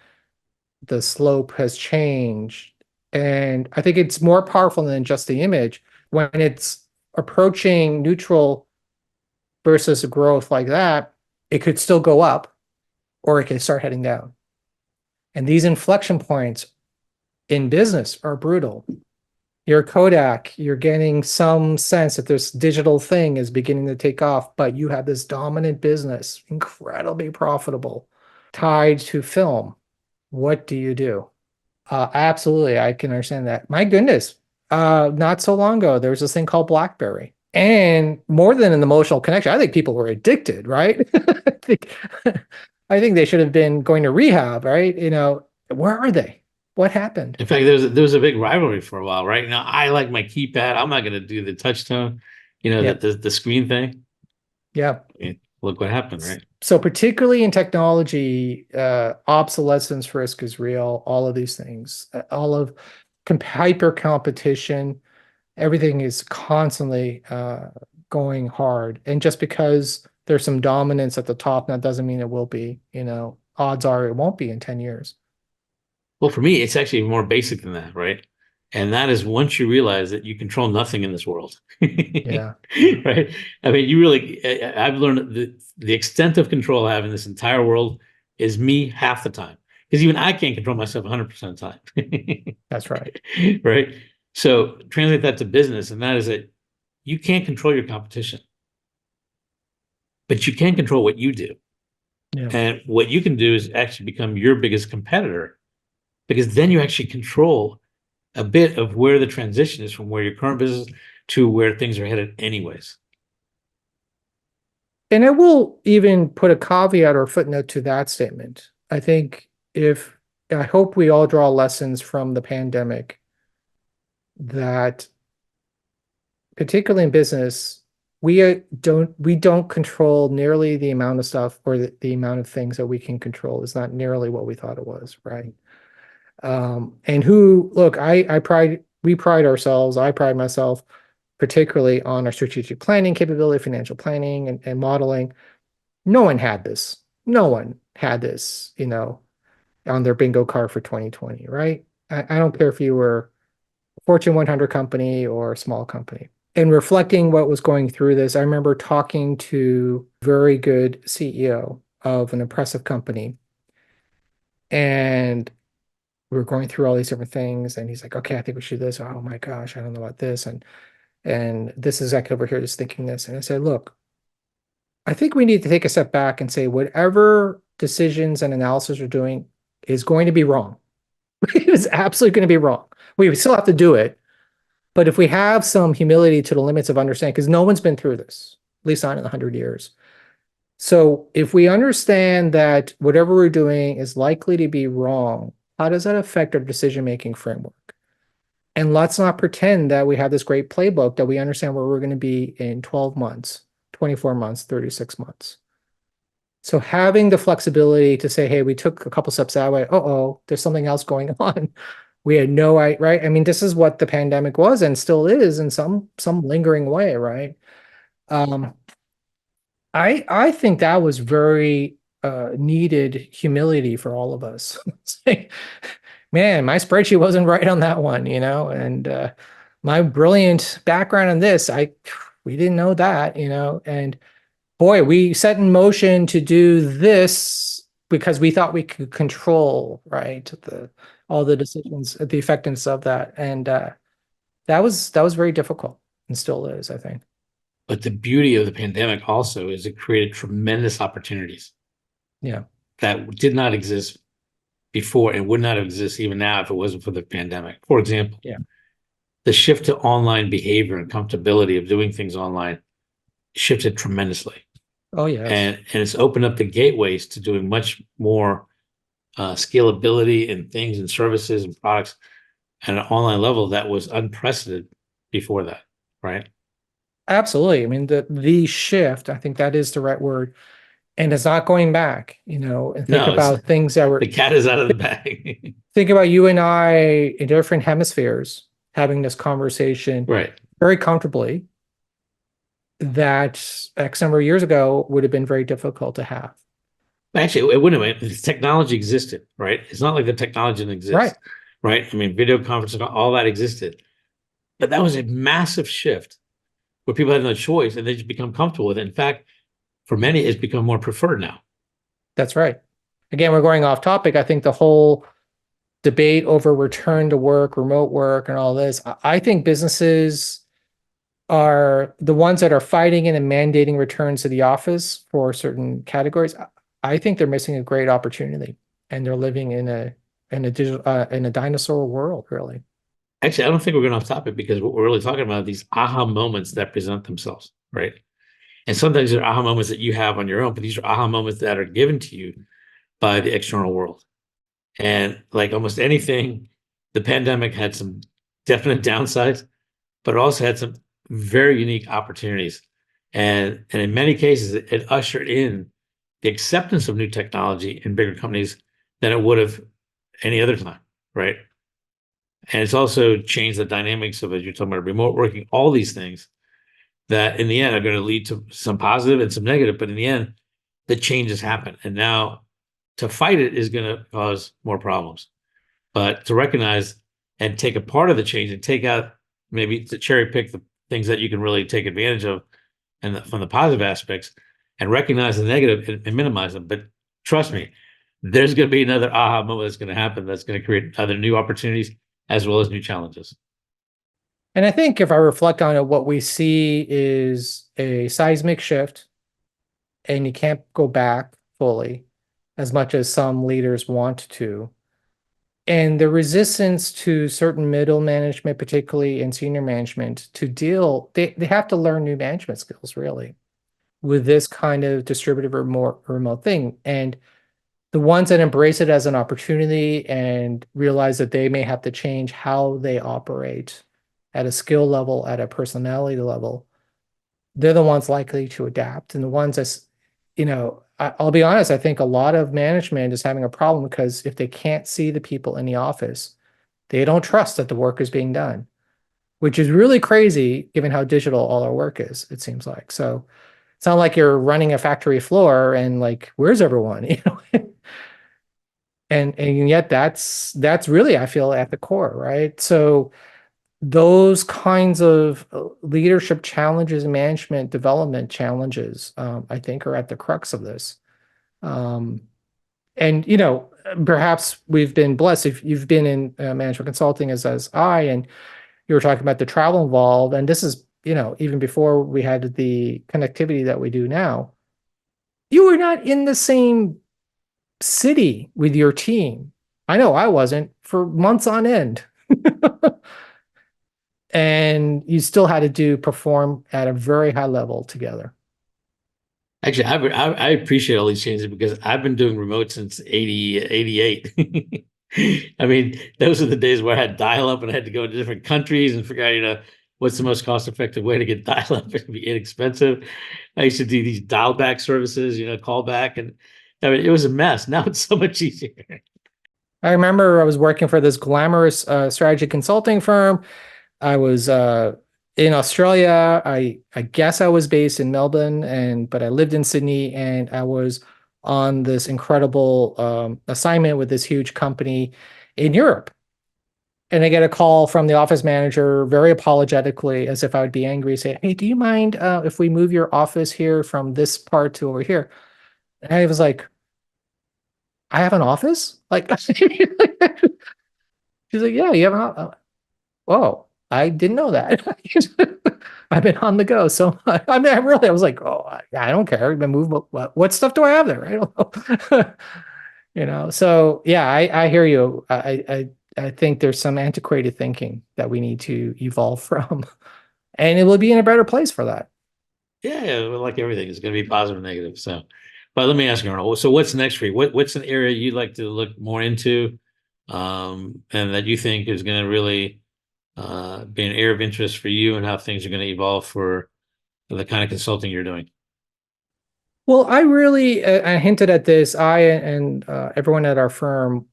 S2: the slope has changed. And I think it's more powerful than just the image when it's approaching neutral versus growth like that. It could still go up or it could start heading down. And these inflection points in business are brutal. You're Kodak, you're getting some sense that this digital thing is beginning to take off, but you have this dominant business, incredibly profitable, tied to film. What do you do? Absolutely, I can understand that. My goodness, not so long ago, there was this thing called BlackBerry. And more than an emotional connection, I think people were addicted, right? I think, I think they should have been going to rehab, right? Where are they? What happened?
S1: In fact, there was a big rivalry for a while, right? Now I like my keypad. I'm not going to do the touch tone,
S2: Yep.
S1: the screen thing.
S2: Yeah.
S1: Look what happened, right?
S2: So particularly in technology, obsolescence risk is real. All of these things, all of hyper competition, everything is constantly going hard. And just because there's some dominance at the top, that doesn't mean it will be. Odds are it won't be in 10 years.
S1: Well, for me, it's actually more basic than that, right? And that is once you realize that you control nothing in this world,
S2: Yeah. Yeah.
S1: right? I mean, you really, I've learned the extent of control I have in this entire world is me half the time. Because even I can't control myself 100% of the time.
S2: That's right.
S1: Right? So translate that to business, and that is that you can't control your competition, but you can control what you do.
S2: Yeah.
S1: And what you can do is actually become your biggest competitor, because then you actually control a bit of where the transition is from where your current business to where things are headed anyways.
S2: And I will even put a caveat or footnote to that statement. I hope we all draw lessons from the pandemic that particularly in business, we don't control nearly the amount of stuff or the amount of things that we can control is not nearly what we thought it was, right? And look, we pride ourselves, I pride myself particularly on our strategic planning capability, financial planning and modeling. No one had this. No one had this, on their bingo card for 2020, right? I don't care if you were a Fortune 100 company or a small company. And reflecting what was going through this, I remember talking to a very good CEO of an impressive company. And we were going through all these different things. And he's like, okay, I think we should do this. Oh my gosh, I don't know about this. And this executive over here is thinking this. And I said, look, I think we need to take a step back and say whatever decisions and analysis we're doing is going to be wrong. It is absolutely going to be wrong. We still have to do it. But if we have some humility to the limits of understanding, because no one's been through this, at least not in 100 years. So if we understand that whatever we're doing is likely to be wrong, how does that affect our decision-making framework? And let's not pretend that we have this great playbook that we understand where we're going to be in 12 months, 24 months, 36 months. So having the flexibility to say, hey, we took a couple steps that way. Uh-oh, there's something else going on. We had no idea, right? I mean, this is what the pandemic was and still is in some lingering way, right? I think that was very needed humility for all of us. Man, my spreadsheet wasn't right on that one, and my brilliant background on this, we didn't know that, and boy, we set in motion to do this because we thought we could control, right, all the decisions, the effectiveness of that, and that was very difficult and still is, I think.
S1: But the beauty of the pandemic also is it created tremendous opportunities
S2: Yeah.
S1: that did not exist before and would not exist even now if it wasn't for the pandemic. For example,
S2: Yeah.
S1: the shift to online behavior and comfortability of doing things online shifted tremendously.
S2: Oh, yes.
S1: And it's opened up the gateways to doing much more scalability in things and services and products at an online level that was unprecedented before that, right?
S2: Absolutely. I mean, the shift, I think that is the right word. And it's not going back, and think
S1: No,
S2: about things that
S1: the
S2: were,
S1: cat is out of the bag.
S2: think about you and I in different hemispheres having this conversation
S1: Right.
S2: very comfortably that X number of years ago would have been very difficult to have.
S1: Actually, it wouldn't have. The technology existed, right? It's not like the technology didn't exist,
S2: Right.
S1: right? I mean, video conferencing, all that existed. But that was a massive shift where people had no choice and they just become comfortable with it. In fact, for many, it's become more preferred now.
S2: That's right. Again, we're going off topic. I think the whole debate over return to work, remote work, and all this. I think businesses are the ones that are fighting it and mandating returns to the office for certain categories. I think they're missing a great opportunity, and they're living in a digital in a dinosaur world, really.
S1: Actually, I don't think we're going off topic because what we're really talking about are these aha moments that present themselves, right? And sometimes they're aha moments that you have on your own, but these are aha moments that are given to you by the external world. And like almost anything, the pandemic had some definite downsides, but it also had some very unique opportunities. And in many cases, it ushered in the acceptance of new technology in bigger companies than it would have any other time, right? And it's also changed the dynamics of, as you're talking about, remote working, all these things that in the end are going to lead to some positive and some negative, but in the end, the changes happen. And now to fight it is going to cause more problems. But to recognize and take a part of the change and take out, maybe to cherry pick the things that you can really take advantage of and from the positive aspects, and recognize the negative and minimize them. But trust me, there's going to be another aha moment that's going to happen that's going to create other new opportunities as well as new challenges.
S2: And I think if I reflect on it, what we see is a seismic shift, and you can't go back fully as much as some leaders want to. And the resistance to certain middle management, particularly in senior management, they have to learn new management skills, really, with this kind of distributed remote thing. And the ones that embrace it as an opportunity and realize that they may have to change how they operate at a skill level, at a personality level, they're the ones likely to adapt. And the ones that's, I'll be honest, I think a lot of management is having a problem because if they can't see the people in the office, they don't trust that the work is being done, which is really crazy given how digital all our work is, it seems like. So it's not like you're running a factory floor and like, where's everyone? And yet that's really, I feel, at the core, right? So those kinds of leadership challenges and management development challenges, I think, are at the crux of this. Um, and perhaps we've been blessed if you've been in management consulting as I, and you were talking about the travel involved, and this is even before we had the connectivity that we do now. You were not in the same city with your team. I know I wasn't for months on end. And you still had to perform at a very high level together.
S1: Actually, I appreciate all these changes because I've been doing remote since 88. I mean, those are the days where I had dial up and I had to go to different countries and figure out, what's the most cost effective way to get dial up and be inexpensive. I used to do these dial back services, call back. And I mean, it was a mess. Now it's so much easier.
S2: I remember I was working for this glamorous strategy consulting firm. I was in Australia. I guess I was based in Melbourne, but I lived in Sydney, and I was on this incredible assignment with this huge company in Europe. And I get a call from the office manager, very apologetically, as if I would be angry, say, "Hey, do you mind if we move your office here from this part to over here?" And I was like, "I have an office?" Like, she's like, "Yeah, you have an office." Whoa, I didn't know that. I've been on the go. So I mean, I was like, oh, I don't care. I've been moving. What stuff do I have there? I don't know. So yeah, I hear you. I think there's some antiquated thinking that we need to evolve from, and it will be in a better place for that.
S1: Yeah, well, like everything, it's going to be positive and negative. So, but let me ask you, Arnold. So, what's next for you? What's an area you'd like to look more into, and that you think is going to really be an area of interest for you, and how things are going to evolve for the kind of consulting you're doing?
S2: Well, I hinted at this. I and everyone at our firm,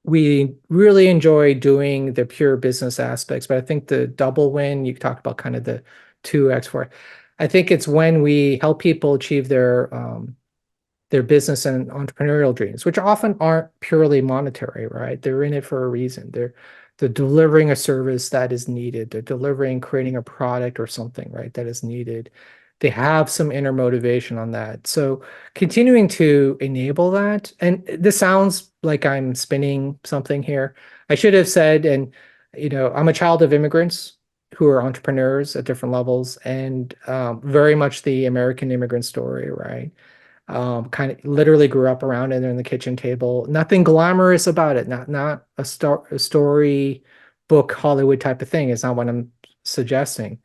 S2: we really enjoy doing the pure business aspects, but I think the double win, you talked about kind of the 2x for it. I think it's when we help people achieve their business and entrepreneurial dreams, which often aren't purely monetary, right? They're in it for a reason. They're delivering a service that is needed. They're delivering, creating a product or something, right, that is needed. They have some inner motivation on that. So continuing to enable that, and this sounds like I'm spinning something here. I should have said, and I'm a child of immigrants who are entrepreneurs at different levels, and very much the American immigrant story, right? Kind of literally grew up around it in the kitchen table. Nothing glamorous about it. Not a story book Hollywood type of thing. It's not what I'm suggesting.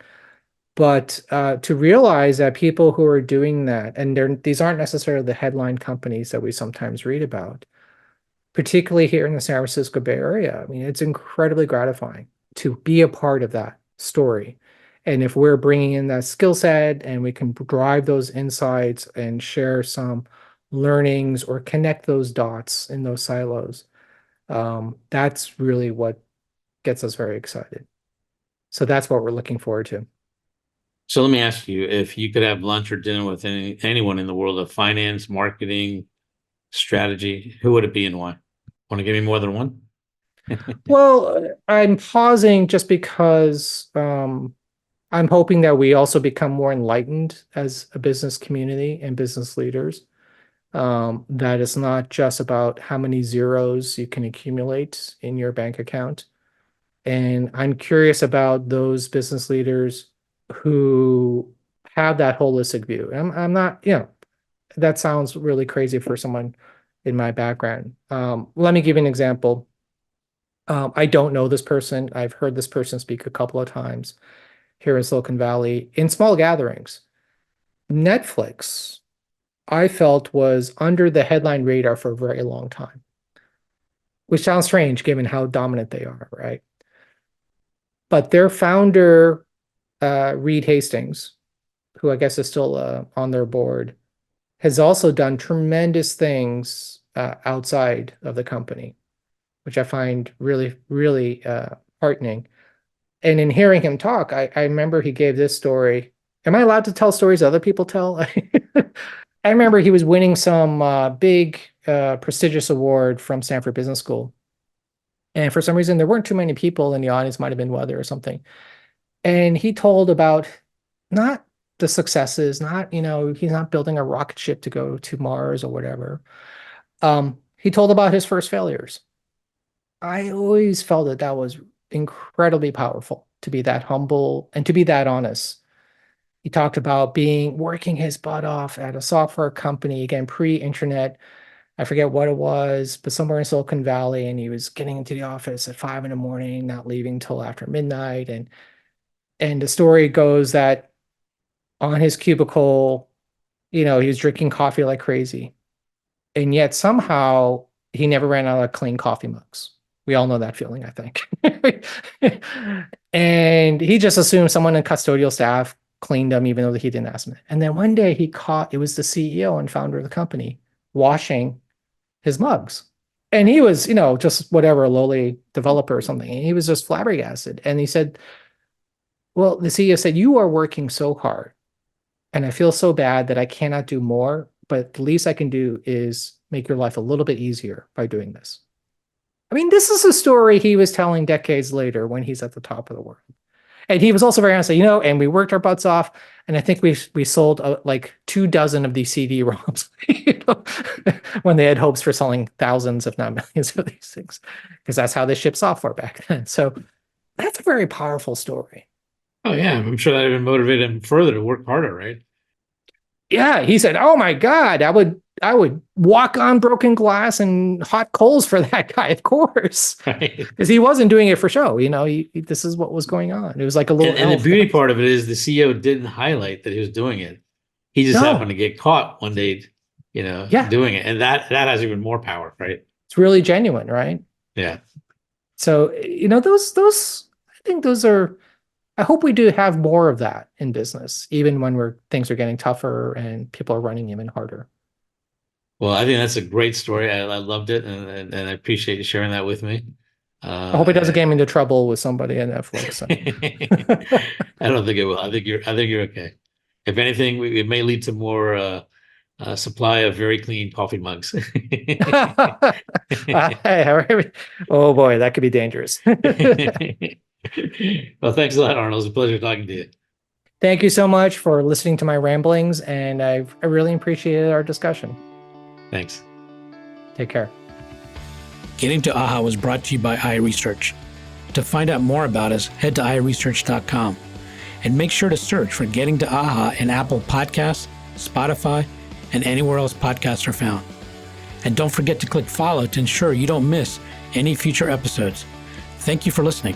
S2: But to realize that people who are doing that, and these aren't necessarily the headline companies that we sometimes read about, particularly here in the San Francisco Bay Area. I mean, it's incredibly gratifying to be a part of that story. And if we're bringing in that skill set and we can drive those insights and share some learnings or connect those dots in those silos, that's really what gets us very excited. So that's what we're looking forward to.
S1: So let me ask you, if you could have lunch or dinner with anyone in the world of finance, marketing, strategy, who would it be and why? Want to give me more than one?
S2: Well, I'm pausing just because I'm hoping that we also become more enlightened as a business community and business leaders. That it's not just about how many zeros you can accumulate in your bank account. And I'm curious about those business leaders who have that holistic view. I'm not, that sounds really crazy for someone in my background. Let me give you an example. I don't know this person. I've heard this person speak a couple of times here in Silicon Valley in small gatherings. Netflix, I felt, was under the headline radar for a very long time, which sounds strange given how dominant they are, right? But their founder, Reed Hastings, who I guess is still on their board, has also done tremendous things outside of the company, which I find really, really heartening. And in hearing him talk, I remember he gave this story. Am I allowed to tell stories other people tell? I remember he was winning some big, prestigious award from Stanford Business School. And for some reason, there weren't too many people in the audience, might have been weather or something. And he told about not the successes, not, he's not building a rocket ship to go to Mars or whatever. He told about his first failures. I always felt that that was incredibly powerful to be that humble and to be that honest. He talked about working his butt off at a software company, again, pre-internet. I forget what it was, but somewhere in Silicon Valley, and he was getting into the office at 5 in the morning, not leaving till after midnight. And the story goes that on his cubicle, he was drinking coffee like crazy. And yet somehow he never ran out of clean coffee mugs. We all know that feeling, I think. And he just assumed someone in custodial staff cleaned them, even though he didn't ask him. And then one day he caught, it was the CEO and founder of the company, washing his mugs. And he was, just whatever, a lowly developer or something. And he was just flabbergasted. And he said, well, the CEO said, you are working so hard. And I feel so bad that I cannot do more, but the least I can do is make your life a little bit easier by doing this. I mean, this is a story he was telling decades later when he's at the top of the world. And he was also very honest, and we worked our butts off. And I think we sold like 24 of these CD-ROMs, when they had hopes for selling thousands, if not millions of these things, because that's how they shipped software back then. So that's a very powerful story.
S1: Oh yeah, I'm sure that even motivated him further to work harder, right?
S2: Yeah, he said, "Oh my God, I would walk on broken glass and hot coals for that guy, of course,
S1: Right.
S2: because he wasn't doing it for show. This is what was going on. It was like a little
S1: And the
S2: elf
S1: beauty
S2: thing.
S1: part of it is the CEO didn't highlight that he was doing it. He just happened
S2: No,
S1: to get caught one day,
S2: yeah,
S1: doing it, and that has even more power, right?
S2: it's really genuine, right?
S1: Yeah.
S2: So those I think those are. I hope we do have more of that in business, even when things are getting tougher and people are running even harder.
S1: Well, I think that's a great story. I loved it, and I appreciate you sharing that with me.
S2: I hope it doesn't
S1: Uh,
S2: get me into trouble with somebody at Netflix.
S1: I don't think it will. I think you're okay. If anything, it may lead to more supply of very clean coffee mugs.
S2: Oh boy, that could be dangerous.
S1: Well, thanks a lot, Arnold. It's a pleasure talking to you.
S2: Thank you so much for listening to my ramblings, and I really appreciated our discussion.
S1: Thanks.
S2: Take care.
S3: Getting to AHA was brought to you by iResearch. To find out more about us, head to iResearch.com and make sure to search for Getting to AHA in Apple Podcasts, Spotify, and anywhere else podcasts are found. And don't forget to click follow to ensure you don't miss any future episodes. Thank you for listening.